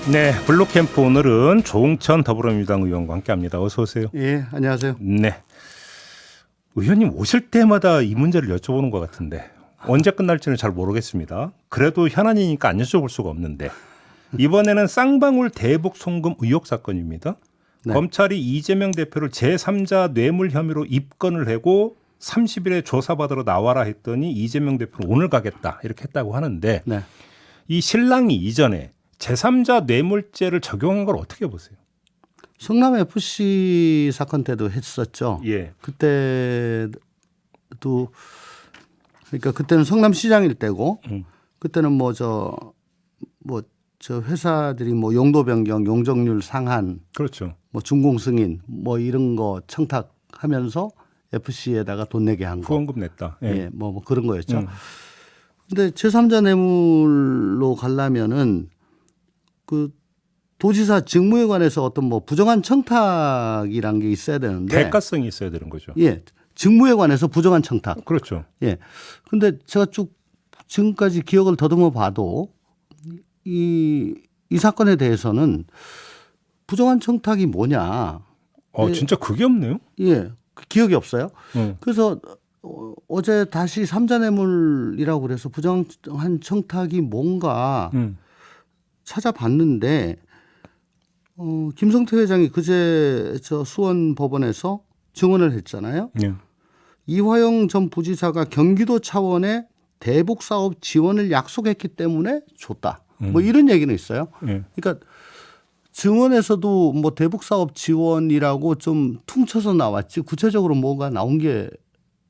네, 블루캠프 오늘은 조응천 더불어민주당 의원과 함께합니다. 어서 오세요. 예, 안녕하세요. 네, 의원님 오실 때마다 이 문제를 여쭤보는 것 같은데 언제 끝날지는 잘 모르겠습니다. 그래도 현안이니까 안 여쭤볼 수가 없는데 이번에는 쌍방울 대북 송금 의혹 사건입니다. 네. 검찰이 이재명 대표를 제3자 뇌물 혐의로 입건을 하고 30일에 조사받으러 나와라 했더니 이재명 대표는 오늘 가겠다 이렇게 했다고 하는데 네. 이 신랑이 이전에 제3자 뇌물죄를 적용한 걸 어떻게 보세요? 성남 FC 사건 때도 했었죠. 예. 그때도 그러니까 그때는 성남시장일 때고 그때는 저 회사들이 뭐 용도 변경, 용적률 상한, 그렇죠. 뭐 준공 승인 뭐 이런 거 청탁하면서 FC에다가 돈 내게 한 거. 후원금 냈다. 예. 예, 뭐 그런 거였죠. 근데 제3자 뇌물로 가려면은 그 도지사 직무에 관해서 어떤 뭐 부정한 청탁이란 게 있어야 되는데 대가성이 있어야 되는 거죠. 예, 직무에 관해서 부정한 청탁. 그렇죠. 예. 근데 제가 쭉 지금까지 기억을 더듬어 봐도 이 사건에 대해서는 부정한 청탁이 뭐냐. 진짜 그게 없네요. 예. 기억이 없어요. 그래서 어제 다시 삼자뇌물이라고 그래서 부정한 청탁이 뭔가 찾아봤는데 김성태 회장이 그제 저 수원 법원에서 증언을 했잖아요. 예. 이화영 전 부지사가 경기도 차원의 대북 사업 지원을 약속했기 때문에 줬다. 뭐 이런 얘기는 있어요. 예. 그러니까 증언에서도 뭐 대북 사업 지원이라고 좀 퉁쳐서 나왔지 구체적으로 뭐가 나온 게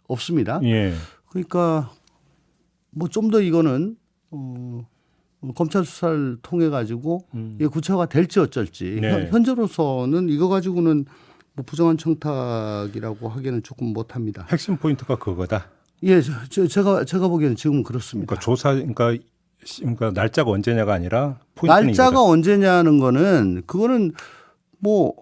없습니다. 예. 그러니까 뭐 좀 더 이거는 검찰 수사를 통해 가지고 이게 구체화가 될지 어쩔지 네. 현재로서는 이거 가지고는 뭐 부정한 청탁이라고 하기는 조금 못합니다. 핵심 포인트가 그거다. 예, 제가 보기에는 지금 그렇습니다. 그러니까 그러니까 날짜가 언제냐가 아니라 포인트는 날짜가 이거다. 언제냐는 거는 그거는 뭐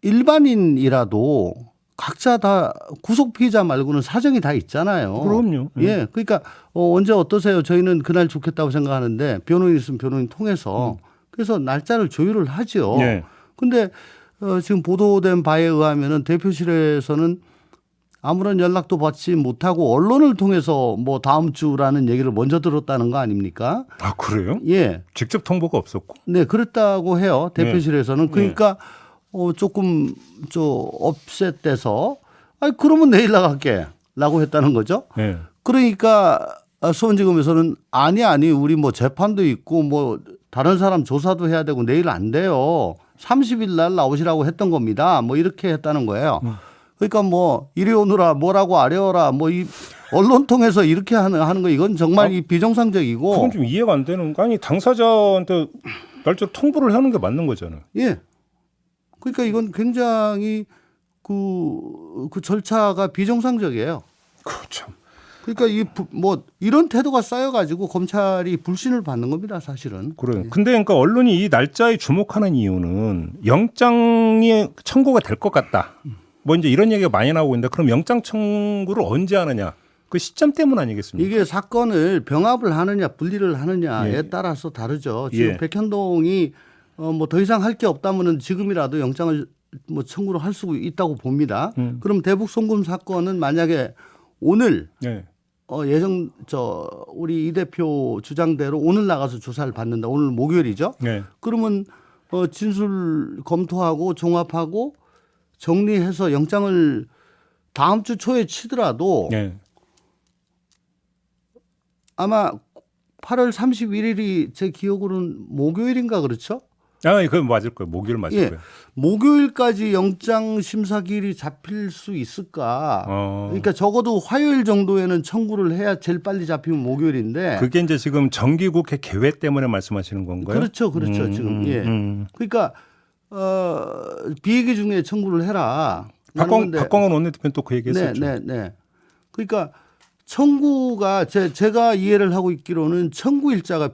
일반인이라도 각자 다 구속 피의자 말고는 사정이 다 있잖아요. 그럼요. 예, 그러니까 언제 어떠세요? 저희는 그날 좋겠다고 생각하는데 변호인 있으면 변호인 통해서 그래서 날짜를 조율을 하죠. 예. 근데 지금 보도된 바에 의하면은 대표실에서는 아무런 연락도 받지 못하고 언론을 통해서 뭐 다음 주라는 얘기를 먼저 들었다는 거 아닙니까? 아 그래요? 예. 직접 통보가 없었고. 네, 그랬다고 해요. 대표실에서는. 네. 그러니까 조금 업셋돼서 그러면 내일 나갈게라고 했다는 거죠. 예. 그러니까 수원지검에서는 아니 우리 뭐 재판도 있고 뭐 다른 사람 조사도 해야 되고 내일 안 돼요. 30일 날 나오시라고 했던 겁니다. 뭐 이렇게 했다는 거예요. 그러니까 뭐 이리 오느라 뭐라고 아뢰어라 뭐 이 언론 통해서 이렇게 하는 거 이건 정말 이 비정상적이고. 그건 좀 이해가 안 되는 거 아니 당사자한테 날짜 통보를 하는 게 맞는 거잖아요. 예. 그러니까 이건 굉장히 그 절차가 비정상적이에요. 그렇죠. 그러니까 이런 태도가 쌓여가지고 검찰이 불신을 받는 겁니다, 사실은. 그래요. 근데 그러니까 언론이 이 날짜에 주목하는 이유는 영장이 청구가 될 것 같다. 뭐 이제 이런 얘기가 많이 나오고 있는데 그럼 영장 청구를 언제 하느냐? 그 시점 때문 아니겠습니까? 이게 사건을 병합을 하느냐 분리를 하느냐에 예. 따라서 다르죠. 지금 예. 백현동이 뭐 더 이상 할 게 없다면은 지금이라도 영장을 뭐 청구를 할 수 있다고 봅니다. 그럼 대북 송금 사건은 만약에 오늘 예. 우리 이 대표 주장대로 오늘 나가서 조사를 받는다. 오늘 목요일이죠. 예. 그러면 진술 검토하고 종합하고 정리해서 영장을 다음 주 초에 치더라도 예. 아마 8월 31일이 제 기억으로는 목요일인가 그렇죠? 그건 맞을 거예요. 목요일 맞을 예. 거예요. 목요일까지 영장 심사 기일이 잡힐 수 있을까? 그러니까 적어도 화요일 정도에는 청구를 해야 제일 빨리 잡히면 목요일인데. 그게 이제 지금 정기국회 개회 때문에 말씀하시는 건가요? 그렇죠. 지금. 예. 그러니까 비회기 중에 청구를 해라. 박광원 원내대표는 또 그 얘기했었죠. 네. 그러니까 청구가 제가 이해를 하고 있기로는 청구 일자가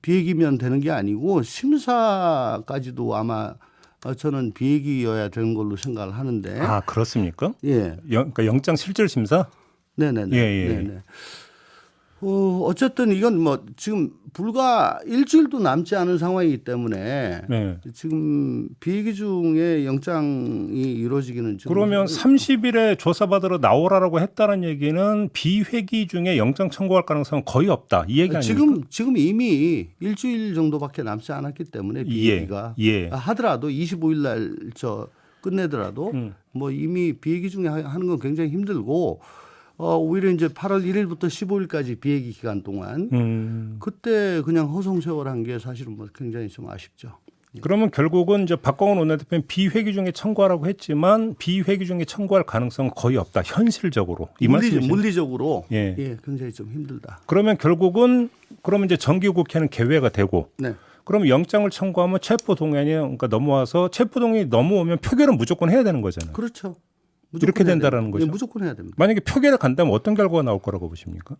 비회기면 되는 게 아니고 심사까지도 아마 저는 비회기여야 되는 걸로 생각을 하는데. 그렇습니까? 예. 그러니까 영장 실질 심사? 네네네. 예. 네네. 어쨌든 이건 뭐 지금 불과 일주일도 남지 않은 상황이기 때문에 네. 지금 비회기 중에 영장이 이루어지기는 지금 그러면 30일에 조사받으러 나오라고 했다는 얘기는 비회기 중에 영장 청구할 가능성은 거의 없다. 이 얘기 아닙니까? 지금 이미 일주일 정도밖에 남지 않았기 때문에 비회기가 예. 하더라도 25일 날 저 끝내더라도 뭐 이미 비회기 중에 하는 건 굉장히 힘들고 오히려 이제 8월 1일부터 15일까지 비회기 기간 동안 그때 그냥 허송세월한 게 사실은 뭐 굉장히 좀 아쉽죠. 그러면 결국은 이제 박광원 원내대표는 비회기 중에 청구하라고 했지만 비회기 중에 청구할 가능성은 거의 없다. 현실적으로 이 말씀이시죠? 물리적으로 예. 굉장히 좀 힘들다. 그러면 결국은 그러면 이제 정기국회는 개회가 되고 네. 그럼 영장을 청구하면 체포동의안이 그러니까 넘어와서 체포동의 넘어오면 표결은 무조건 해야 되는 거잖아요. 그렇죠. 이렇게 된다라는 거죠. 네, 무조건 해야 됩니다. 만약에 표결을 간다면 어떤 결과가 나올 거라고 보십니까?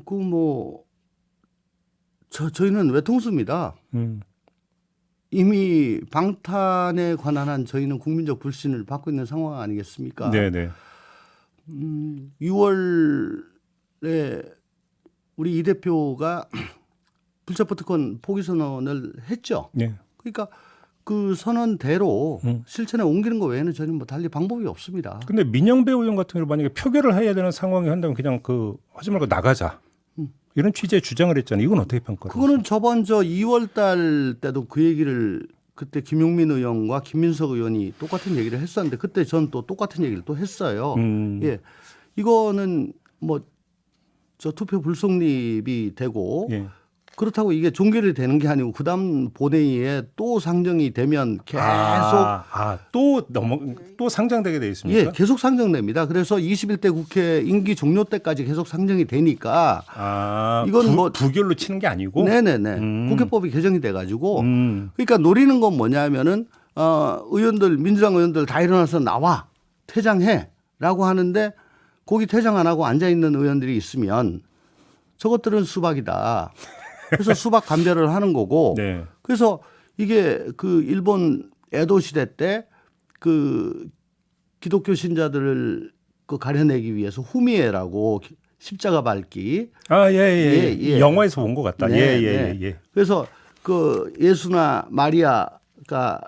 그 뭐 저희는 외통수입니다. 이미 방탄에 관한 한 저희는 국민적 불신을 받고 있는 상황 아니겠습니까? 네네. 6월에 우리 이 대표가 불체포 특권 포기 선언을 했죠. 네. 그러니까 그 선언대로 실천에 옮기는 것 외에는 저희는 뭐 달리 방법이 없습니다. 근데 민영배 의원 같은 경우 만약에 표결을 해야 되는 상황이 한다면 그냥 하지 말고 나가자. 이런 취지의 주장을 했잖아요. 이건 어떻게 평가를 하세요? 그거는 저번 2월 달 때도 그 얘기를 그때 김용민 의원과 김민석 의원이 똑같은 얘기를 했었는데 그때 전 또 똑같은 얘기를 또 했어요. 예. 이거는 뭐 저 투표 불성립이 되고 예. 그렇다고 이게 종결이 되는 게 아니고 그다음 본회의에 또 상정이 되면 계속 또 상정되게 돼 있습니까? 예, 계속 상정됩니다. 그래서 21대 국회 임기 종료 때까지 계속 상정이 되니까 이건 뭐 부결로 치는 게 아니고 네네네 국회법이 개정이 돼가지고 그러니까 노리는 건 뭐냐면은 의원들 민주당 의원들 다 일어나서 나와 퇴장해라고 하는데 거기 퇴장 안 하고 앉아 있는 의원들이 있으면 저것들은 수박이다. 그래서 수박 감별을 하는 거고 네. 그래서 이게 그 일본 에도 시대 때 그 기독교 신자들을 그 가려내기 위해서 후미에라고 십자가 밟기. 예. 영화에서 본 것 같다. 네, 예. 그래서 그 예수나 마리아가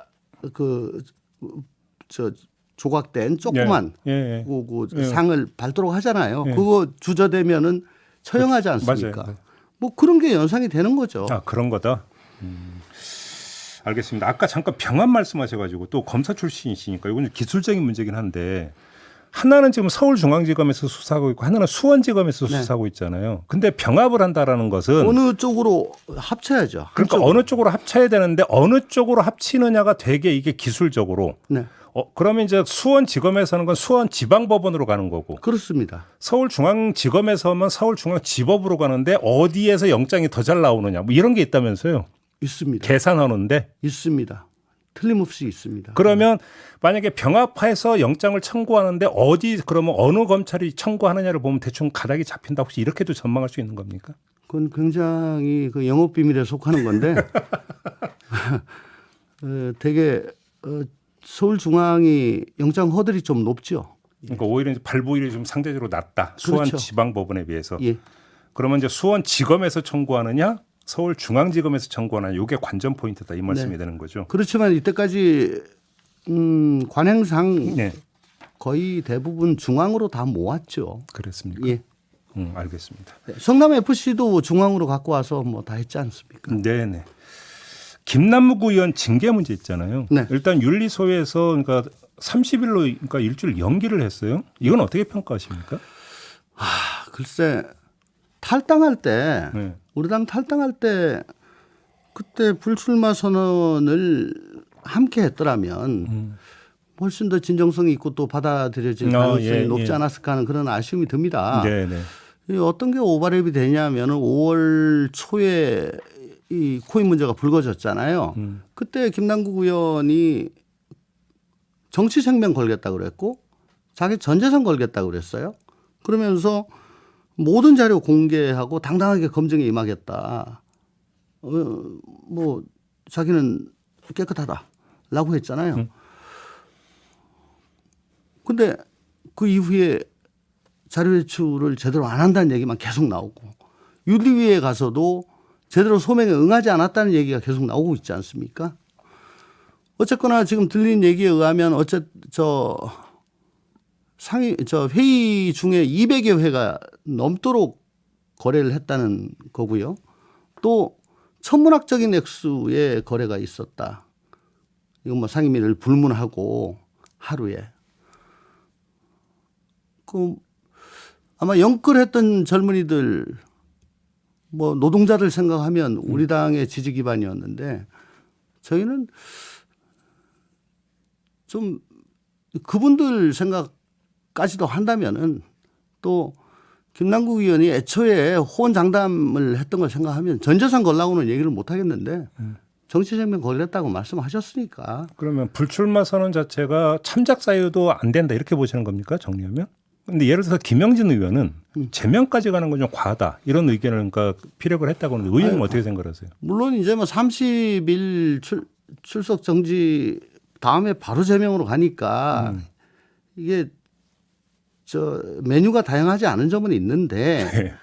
조각된 조그만 그 상을 밟도록 하잖아요. 그거 주저되면은 처형하지 않습니까? 맞아요. 뭐 그런 게 연상이 되는 거죠. 그런 거다. 알겠습니다. 아까 잠깐 병합 말씀하셔가지고 또 검사 출신이시니까 이건 기술적인 문제긴 한데 하나는 지금 서울중앙지검에서 수사하고 있고 하나는 수원지검에서 수사하고 있잖아요. 근데 병합을 한다라는 것은 어느 쪽으로 합쳐야죠. 그러니까 어느 쪽으로 합쳐야 되는데 어느 쪽으로 합치느냐가 되게 이게 기술적으로. 네. 그러면 이제 수원지검에서 하는 건 수원지방법원으로 가는 거고. 그렇습니다. 서울중앙지검에서 하면 서울중앙지법으로 가는데 어디에서 영장이 더 잘 나오느냐 뭐 이런 게 있다면서요. 있습니다. 계산하는데. 있습니다. 틀림없이 있습니다. 그러면 만약에 병합해서 영장을 청구하는데 그러면 어느 검찰이 청구하느냐를 보면 대충 가닥이 잡힌다. 혹시 이렇게도 전망할 수 있는 겁니까? 그건 굉장히 그 영업 비밀에 속하는 건데 되게 서울중앙이 영장 허들이 좀 높죠. 그러니까 오히려 발부율이 좀 상대적으로 낮다. 그렇죠. 수원지방법원에 비해서. 예. 그러면 이제 수원지검에서 청구하느냐, 서울중앙지검에서 청구하느냐, 이게 관전 포인트다 이 말씀이 되는 거죠. 그렇지만 이때까지 관행상 네. 거의 대부분 중앙으로 다 모았죠. 그렇습니까? 예. 알겠습니다. 성남 FC도 중앙으로 갖고 와서 뭐 다 했지 않습니까? 네네. 김남국 의원 징계 문제 있잖아요. 네. 일단 윤리소에서 그러니까 30일로 그러니까 일주일 연기를 했어요. 이건 어떻게 평가하십니까? 글쎄 탈당할 때 네. 우리 당 탈당할 때 그때 불출마 선언을 함께 했더라면 훨씬 더 진정성이 있고 또 받아들여질 가능성이 높지 않았을까 하는 그런 아쉬움이 듭니다. 네네. 어떤 게 오버랩이 되냐면은 5월 초에 이 코인 문제가 불거졌잖아요. 그때 김남국 의원이 정치 생명 걸겠다고 그랬고 자기 전 재산 걸겠다고 그랬어요. 그러면서 모든 자료 공개하고 당당하게 검증에 임하겠다. 뭐 자기는 깨끗하다라고 했잖아요. 근데 그 이후에 자료 제출을 제대로 안 한다는 얘기만 계속 나오고 윤리위에 가서도 제대로 소명에 응하지 않았다는 얘기가 계속 나오고 있지 않습니까? 어쨌거나 지금 들린 얘기에 의하면 회의 중에 200여 회가 넘도록 거래를 했다는 거고요. 또 천문학적인 액수의 거래가 있었다. 이건 뭐 상임위를 불문하고 하루에. 아마 영끌했던 젊은이들 뭐 노동자들 생각하면 우리 당의 지지 기반이었는데 저희는 좀 그분들 생각까지도 한다면은 또 김남국 의원이 애초에 호언장담을 했던 걸 생각하면 전 재산 걸라고는 얘기를 못 하겠는데 정치생명 걸렸다고 말씀하셨으니까. 그러면 불출마 선언 자체가 참작 사유도 안 된다 이렇게 보시는 겁니까? 정리하면? 근데 예를 들어서 김영진 의원은 제명까지 가는 건 좀 과하다 이런 의견을 그러니까 피력을 했다고 하는데 의원님 어떻게 생각하세요? 물론 이제 뭐 30일 출석 정지 다음에 바로 제명으로 가니까 이게 메뉴가 다양하지 않은 점은 있는데 네.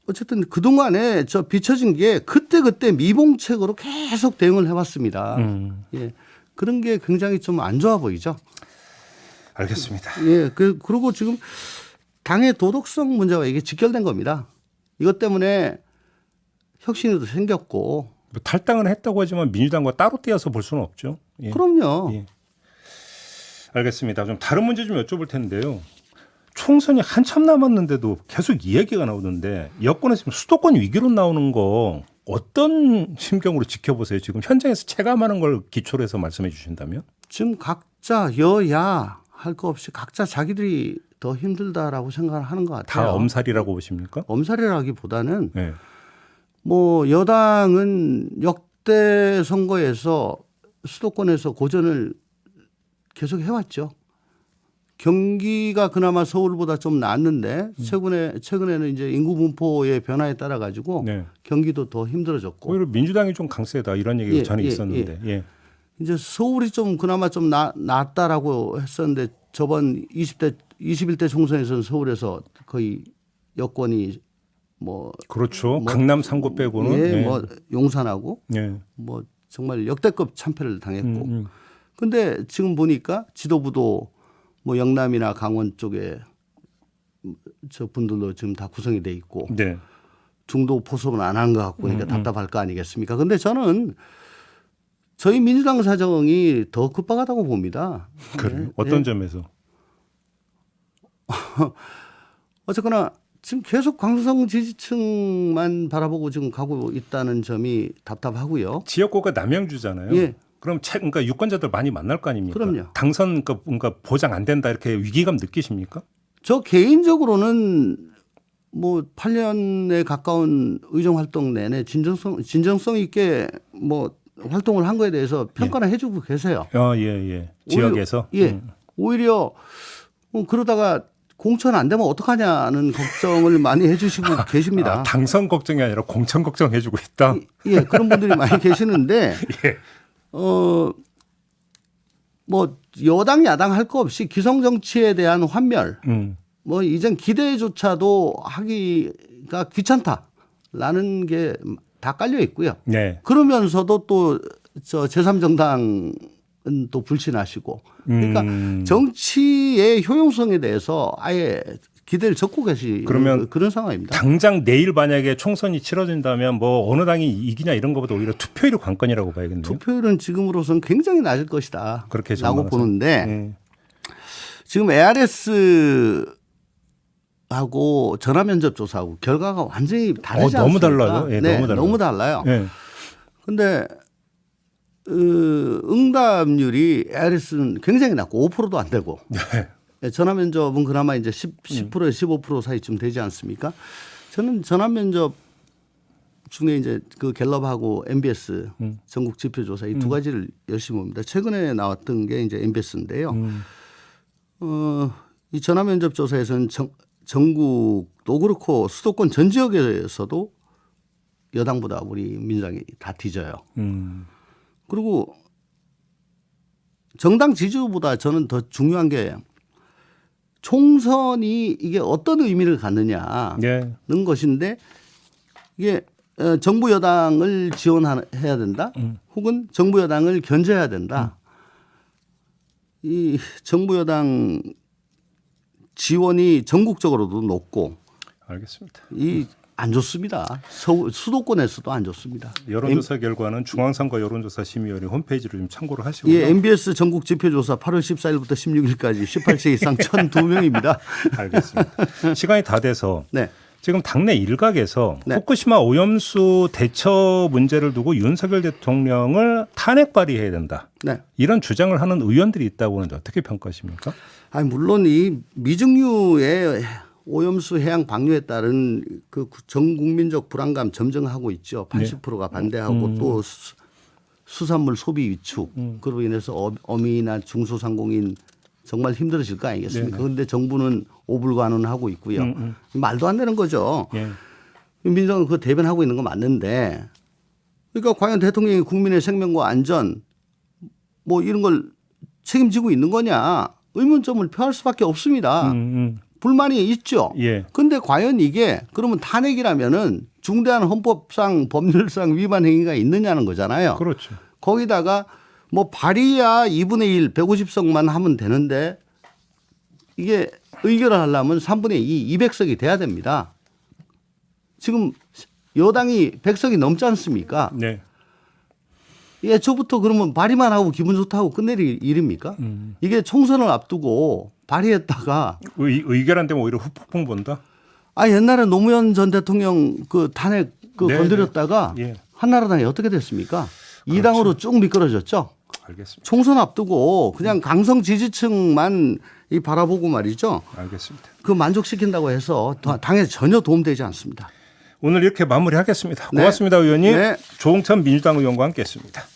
어쨌든 그동안에 비춰진 게 그때 미봉책으로 계속 대응을 해왔습니다. 예. 그런 게 굉장히 좀 안 좋아 보이죠. 알겠습니다. 예. 그리고 지금 당의 도덕성 문제와 이게 직결된 겁니다. 이것 때문에 혁신도 생겼고. 뭐 탈당은 했다고 하지만 민주당과 따로 떼어서 볼 수는 없죠. 예. 그럼요. 예. 알겠습니다. 좀 다른 문제 좀 여쭤볼 텐데요. 총선이 한참 남았는데도 계속 이 얘기가 나오는데 여권에서 지금 수도권 위기론 나오는 거 어떤 심경으로 지켜보세요? 지금 현장에서 체감하는 걸 기초로 해서 말씀해 주신다면? 지금 각자 여야 할 거 없이 각자 자기들이 더 힘들다라고 생각을 하는 것 같아요. 다 엄살이라고 보십니까? 엄살이라기보다는 네. 뭐 여당은 역대 선거에서 수도권에서 고전을 계속 해왔죠. 경기가 그나마 서울보다 좀 낫는데 최근에는 이제 인구 분포의 변화에 따라 가지고 네. 경기도 더 힘들어졌고 오히려 민주당이 좀 강세다 이런 얘기가 예, 전에 예, 있었는데. 예. 이제 서울이 좀 그나마 좀 낫다라고 했었는데 저번 21대 총선에서는 서울에서 거의 여권이 뭐 그렇죠. 강남 3구 빼고는. 예, 예. 뭐 용산하고 예. 뭐 정말 역대급 참패를 당했고. 근데 지금 보니까 지도부도 뭐 영남이나 강원 쪽에 저 분들로 지금 다 구성이 돼 있고 네. 중도 포섭은 안 한 것 같고 그러니까 답답할 거 아니겠습니까? 근데 저는 저희 민주당 사정이 더 급박하다고 봅니다. 그래요? 네. 어떤 네. 점에서? 어쨌거나 지금 계속 강성 지지층만 바라보고 지금 가고 있다는 점이 답답하고요. 지역구가 남양주잖아요. 예. 그럼 그러니까 유권자들 많이 만날 거 아닙니까? 그럼요. 당선 그러니까 보장 안 된다 이렇게 위기감 느끼십니까? 저 개인적으로는 뭐 8년에 가까운 의정 활동 내내 진정성 있게 뭐 활동을 한 거에 대해서 평가를 해주고 계세요. 예. 지역에서. 오히려 그러다가 공천 안 되면 어떡하냐는 걱정을 많이 해주시고 계십니다. 아, 당선 걱정이 아니라 공천 걱정해주고 있다. 예, 그런 분들이 많이 계시는데, 예. 뭐 여당 야당 할 거 없이 기성 정치에 대한 환멸, 뭐 이젠 기대조차도 하기가 귀찮다라는 게 다 깔려 있고요. 네. 그러면서도 또 저 제3정당은 또 불신하시고, 그러니까 정치의 효용성에 대해서 아예 기대를 적고 계시 그러면 그런 상황입니다. 당장 내일 만약에 총선이 치러진다면 뭐 어느 당이 이기냐 이런 것보다 오히려 투표율이 관건이라고 봐야겠네요. 투표율은 지금으로서는 굉장히 낮을 것이다. 그렇게 라고 전망하세요? 보는데 지금 ARS하고 전화면접 조사하고 결과가 완전히 다르지 너무 않습니까? 달라요. 예, 네, 너무 달라요. 예. 근데 응답률이 ARS는 굉장히 낮고 5%도 안 되고 예, 전화면접은 그나마 이제 10%에서 15% 사이쯤 되지 않습니까? 저는 전화면접 중에 이제 그 갤럽하고 MBS 전국 지표조사 이 두 가지를 열심히 봅니다. 최근에 나왔던 게 이제 MBS인데요. 이 전화면접 조사에서는 전국도 그렇고 수도권 전 지역에서도 여당보다 우리 민주당이 다 뒤져요. 그리고 정당 지지율보다 저는 더 중요한 게 총선이 이게 어떤 의미를 갖느냐는 네. 것인데 이게 정부 여당을 지원해야 된다 혹은 정부 여당을 견제해야 된다. 이 정부 여당 지원이 전국적으로도 높고 알겠습니다. 이 안 좋습니다. 수도권에서도 안 좋습니다. 여론조사 결과는 중앙선거 여론조사 심의위원회 홈페이지를 좀 참고를 하시고요. 예, MBS 전국 지표조사 8월 14일부터 16일까지 18세 이상 1,002명입니다. 알겠습니다. 시간이 다 돼서 네. 지금 당내 일각에서 네. 후쿠시마 오염수 대처 문제를 두고 윤석열 대통령을 탄핵 발의해야 된다. 네. 이런 주장을 하는 의원들이 있다고 하는데 어떻게 평가하십니까? 아니 물론 이 미증유의 오염수 해양 방류에 따른 그 전 국민적 불안감 점증하고 있죠. 80%가 반대하고 또 수산물 소비 위축 그로 인해서 어민이나 중소상공인 정말 힘들어질 거 아니겠습니까? 그런데 정부는 오불간언하고 있고요. 말도 안 되는 거죠. 예. 민정은 그 대변하고 있는 거 맞는데 그러니까 과연 대통령이 국민의 생명과 안전 뭐 이런 걸 책임지고 있는 거냐 의문점을 표할 수밖에 없습니다. 불만이 있죠. 예. 근데 과연 이게 그러면 탄핵이라면은 중대한 헌법상 법률상 위반 행위가 있느냐는 거잖아요. 그렇죠. 거기다가 뭐 발의야 2분의 1 150석만 하면 되는데 이게 의결을 하려면 3분의 2 200석이 돼야 됩니다. 지금 여당이 100석이 넘지 않습니까? 네. 애초부터 그러면 발의만 하고 기분 좋다고 끝낼 일입니까? 이게 총선을 앞두고 발의했다가 의결 안 되면 오히려 후폭풍 본다. 옛날에 노무현 전 대통령 그 탄핵 네, 건드렸다가 네. 예. 한나라당이 어떻게 됐습니까? 이 당으로 쭉 미끄러졌죠. 알겠습니다. 총선 앞두고 그냥 강성 지지층만 이 바라보고 말이죠. 알겠습니다. 그 만족시킨다고 해서 당에 전혀 도움되지 않습니다. 오늘 이렇게 마무리하겠습니다. 네. 고맙습니다, 의원님. 네. 조홍천 민주당 의원과 함께했습니다.